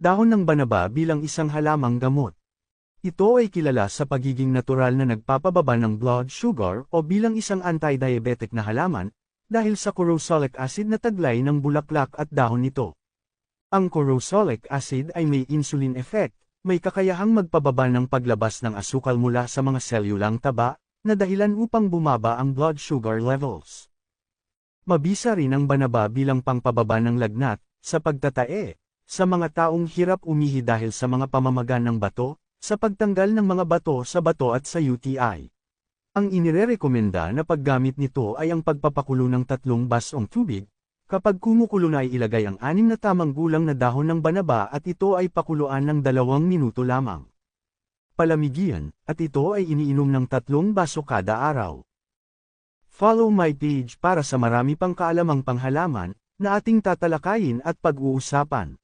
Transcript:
Dahon ng banaba bilang isang halamang gamot. Ito ay kilala sa pagiging natural na nagpapababa ng blood sugar o bilang isang anti-diabetic na halaman, dahil sa corosolic acid na taglay ng bulaklak at dahon nito. Ang corosolic acid ay may insulin effect, may kakayahang magpababa ng paglabas ng asukal mula sa mga selyulang taba, na dahilan upang bumaba ang blood sugar levels. Mabisa rin ang banaba bilang pangpababa ng lagnat, sa pagtatae, sa mga taong hirap umihi dahil sa mga pamamaga ng bato, sa pagtanggal ng mga bato sa bato at sa UTI. Ang inirerekomenda na paggamit nito ay ang pagpapakulo ng 3 basong tubig. Kapag kumukulo na ay ilagay ang 6 na tamang gulang na dahon ng banaba at ito ay pakuluan ng 2 minuto lamang. Palamigyan, at ito ay iniinom ng 3 baso kada araw. Follow my page para sa marami pang kaalamang panghalaman na ating tatalakayin at pag-uusapan.